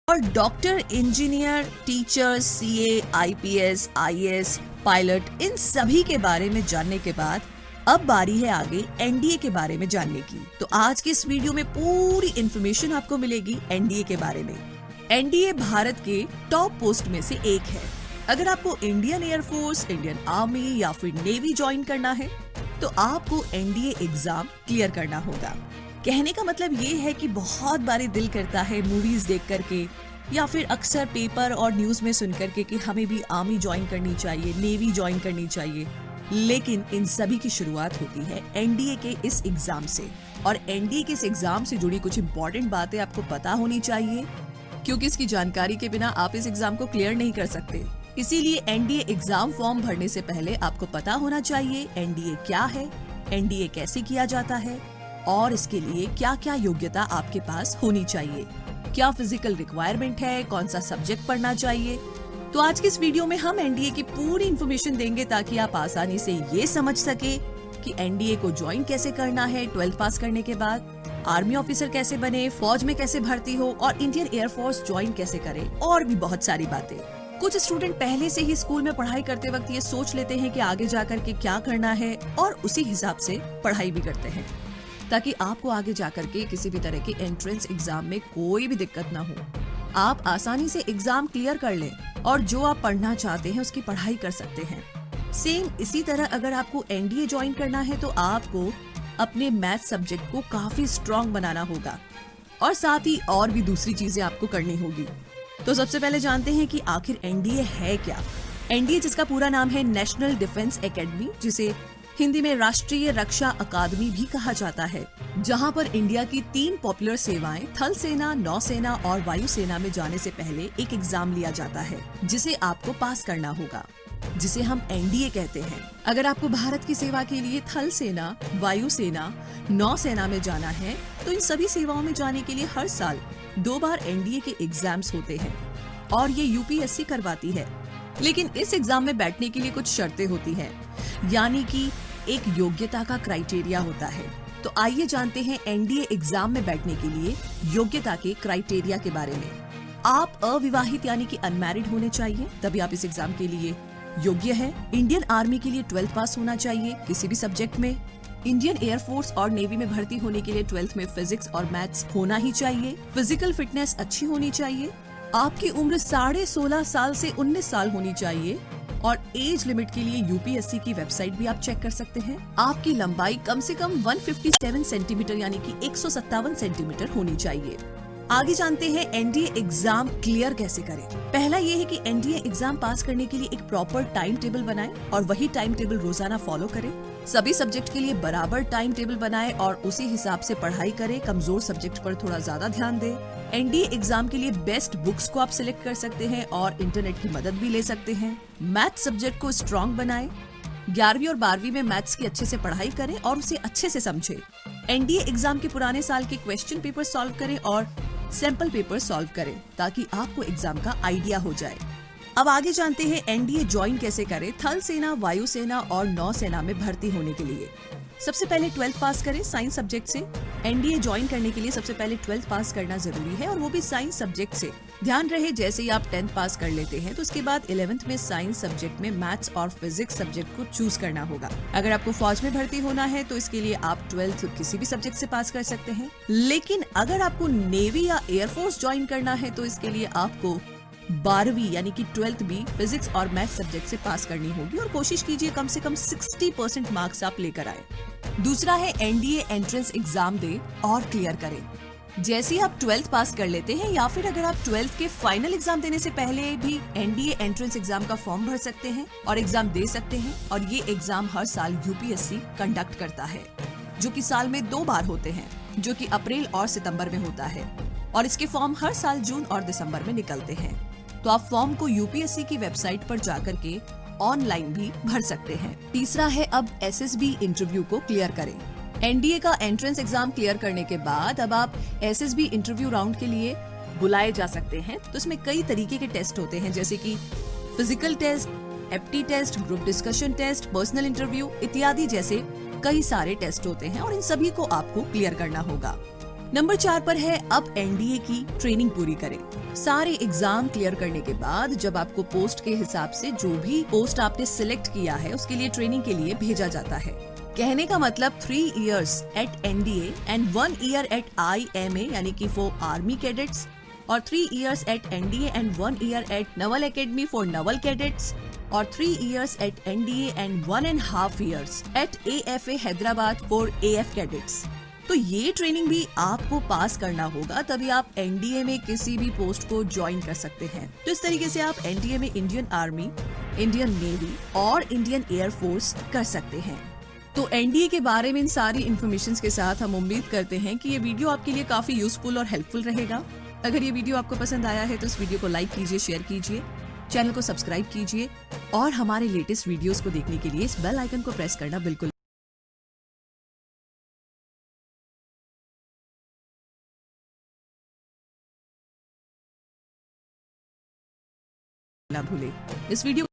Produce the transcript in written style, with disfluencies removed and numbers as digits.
और doctor, engineer, teacher, CA, IPS, IAS, pilot, इन सभी के बारे में जानने के बाद अब बारी है आगे एनडीए के बारे में जानने की। तो आज के इस वीडियो में पूरी इंफॉर्मेशन आपको मिलेगी एनडीए के बारे में। एनडीए भारत के टॉप पोस्ट में से एक है। अगर आपको इंडियन एयरफोर्स, इंडियन आर्मी या फिर नेवी ज्वाइन करना है तो आपको एनडीए एग्जाम क्लियर करना होगा। कहने का मतलब ये है कि बहुत बारी दिल करता है मूवीज देख करके या फिर अक्सर पेपर और न्यूज में सुन करके कि हमें भी आर्मी ज्वाइन करनी चाहिए, नेवी ज्वाइन करनी चाहिए, लेकिन इन सभी की शुरुआत होती है एनडीए के इस एग्जाम से। और एनडीए के इस एग्जाम से जुड़ी कुछ इंपॉर्टेंट बातें आपको पता होनी चाहिए, क्योंकि इसकी जानकारी के बिना आप इस एग्जाम को क्लियर नहीं कर सकते। इसीलिए एनडीए एग्जाम फॉर्म भरने से पहले आपको पता होना चाहिए एनडीए क्या है, एनडीए कैसे किया जाता है और इसके लिए क्या क्या योग्यता आपके पास होनी चाहिए, क्या फिजिकल रिक्वायरमेंट है, कौन सा सब्जेक्ट पढ़ना चाहिए। तो आज की इस वीडियो में हम एनडीए की पूरी इन्फॉर्मेशन देंगे ताकि आप आसानी से ये समझ सके कि एनडीए को ज्वाइन कैसे करना है, 12th पास करने के बाद आर्मी ऑफिसर कैसे बने, फौज में कैसे भर्ती हो और इंडियन एयरफोर्स ज्वाइन कैसे करे, और भी बहुत सारी बातें। कुछ स्टूडेंट पहले से ही स्कूल में पढ़ाई करते वक्त ये सोच लेते हैं कि आगे जाकर के क्या करना है और उसी हिसाब से पढ़ाई भी करते हैं ताकि आपको आगे जाकर के किसी भी तरह के एंट्रेंस एग्जाम में कोई भी दिक्कत ना हो, आप आसानी से एग्जाम क्लियर कर लें और जो आप पढ़ना चाहते हैं उसकी पढ़ाई कर सकते हैं। सेम इसी तरह अगर आपको एनडीए ज्वाइन करना है तो आपको अपने मैथ सब्जेक्ट को काफी स्ट्रॉन्ग बनाना होगा और साथ ही और भी दूसरी चीजें आपको करनी होगी। तो सबसे पहले जानते हैं कि आखिर एनडीए है क्या। एनडीए, जिसका पूरा नाम है नेशनल डिफेंस एकेडमी, जिसे हिंदी में राष्ट्रीय रक्षा अकादमी भी कहा जाता है, जहां पर इंडिया की 3 पॉपुलर सेवाएं थल सेना, नौसेना और वायुसेना में जाने से पहले एक एग्जाम लिया जाता है जिसे आपको पास करना होगा, जिसे हम एनडीए कहते हैं। अगर आपको भारत की सेवा के लिए थल सेना, वायुसेना, नौसेना में जाना है तो इन सभी सेवाओं में जाने के लिए हर साल 2 बार एनडीए के एग्जाम्स होते हैं और ये यूपीएससी करवाती है। लेकिन इस एग्जाम में बैठने के लिए कुछ शर्तें होती हैं, यानी कि एक योग्यता का क्राइटेरिया होता है। तो आइए जानते हैं एनडीए एग्जाम में बैठने के लिए योग्यता के क्राइटेरिया के बारे में। आप अविवाहित यानी कि अनमैरिड होने चाहिए, तभी आप इस एग्जाम के लिए योग्य है। इंडियन आर्मी के लिए 12th पास होना चाहिए किसी भी सब्जेक्ट में। इंडियन एयरफोर्स और नेवी में भर्ती होने के लिए 12th में फिजिक्स और मैथ्स होना ही चाहिए। फिजिकल फिटनेस अच्छी होनी चाहिए। आपकी उम्र 16.5 साल से 19 साल होनी चाहिए और एज लिमिट के लिए यूपीएससी की वेबसाइट भी आप चेक कर सकते हैं। आपकी लंबाई कम से कम 157 सेंटीमीटर यानी कि 157 सेंटीमीटर होनी चाहिए। आगे जानते हैं एनडीए एग्जाम क्लियर कैसे करें। पहला ये है कि एनडीए एग्जाम पास करने के लिए एक प्रॉपर टाइम टेबल बनाएं और वही टाइम टेबल रोजाना फॉलो करें। सभी सब्जेक्ट के लिए बराबर टाइम टेबल बनाएं और उसी हिसाब से पढ़ाई करें। कमजोर सब्जेक्ट पर थोड़ा ज्यादा ध्यान दें। एनडीए एग्जाम के लिए बेस्ट बुक्स को आप सिलेक्ट कर सकते हैं और इंटरनेट की मदद भी ले सकते हैं। मैथ सब्जेक्ट को स्ट्रॉन्ग बनाएं। 11वीं और 12वीं में मैथ्स की अच्छे से पढ़ाई करें और उसे अच्छे से समझें। एनडीए एग्जाम के पुराने साल के क्वेश्चन पेपर सॉल्व करें और सैंपल पेपर सॉल्व करें ताकि आपको एग्जाम का आइडिया हो जाए। अब आगे जानते हैं एनडीए ज्वाइन कैसे करें थल सेना, वायुसेना और नौसेना में भर्ती होने के लिए। सबसे पहले 12th पास करें साइंस सब्जेक्ट से। एनडीए ज्वाइन करने के लिए सबसे पहले 12th पास करना जरूरी है और वो भी साइंस सब्जेक्ट से। ध्यान रहे जैसे ही आप 10th पास कर लेते हैं तो उसके बाद 11th में साइंस सब्जेक्ट में मैथ्स और फिजिक्स सब्जेक्ट को चूज करना होगा। अगर आपको फौज में भर्ती होना है तो इसके लिए आप 12th किसी भी सब्जेक्ट से पास कर सकते हैं। लेकिन अगर आपको नेवी या एयरफोर्स ज्वाइन करना है तो इसके लिए आपको 12वीं यानी कि 12th भी फिजिक्स और मैथ सब्जेक्ट से पास करनी होगी और कोशिश कीजिए कम से कम 60% मार्क्स आप लेकर आए। दूसरा है एनडीए एंट्रेंस एग्जाम दे और क्लियर करें। जैसे ही आप 12th पास कर लेते हैं या फिर अगर आप 12th के फाइनल एग्जाम देने से पहले भी एनडीए एंट्रेंस एग्जाम का फॉर्म भर सकते हैं और एग्जाम दे सकते हैं। और ये एग्जाम हर साल यूपीएससी कंडक्ट करता है, जो कि साल में 2 बार होते हैं, जो कि अप्रैल और सितंबर में होता है और इसके फॉर्म हर साल जून और दिसंबर में निकलते हैं। तो आप फॉर्म को यूपीएससी की वेबसाइट पर जाकर के ऑनलाइन भी भर सकते हैं। तीसरा है अब एसएसबी इंटरव्यू को क्लियर करें। एनडीए का एंट्रेंस एग्जाम क्लियर करने के बाद अब आप एसएसबी इंटरव्यू राउंड के लिए बुलाए जा सकते हैं। तो इसमें कई तरीके के टेस्ट होते हैं, जैसे कि physical test, apti test, group discussion test, personal interview इत्यादि जैसे कई सारे टेस्ट होते हैं और इन सभी को आपको क्लियर करना होगा। नंबर 4 पर है अब एनडीए की ट्रेनिंग पूरी करें। सारे एग्जाम क्लियर करने के बाद जब आपको पोस्ट के हिसाब से जो भी पोस्ट आपने सिलेक्ट किया है उसके लिए ट्रेनिंग के लिए भेजा जाता है। कहने का मतलब 3 years at NDA and 1 year at IMA यानी कि फॉर आर्मी कैडेट्स, और 3 years at NDA and 1 year at naval academy for naval cadets, और 3 years at NDA and 1.5 years at AFA Hyderabad for AF cadets. तो ये training भी आपको पास करना होगा, तभी आप एनडीए में किसी भी पोस्ट को ज्वाइन कर सकते हैं। तो इस तरीके से आप एनडीए में इंडियन आर्मी, इंडियन नेवी और इंडियन एयरफोर्स कर सकते हैं। तो एनडीए के बारे में इन सारी इन्फॉर्मेशन के साथ हम उम्मीद करते हैं कि ये वीडियो आपके लिए काफी यूजफुल और हेल्पफुल रहेगा। अगर ये वीडियो आपको पसंद आया है तो इस वीडियो को लाइक कीजिए, शेयर कीजिए, चैनल को सब्सक्राइब कीजिए और हमारे लेटेस्ट वीडियोस को देखने के लिए इस बेल आइकन को प्रेस करना बिल्कुल ना भूलें। इस वीडियो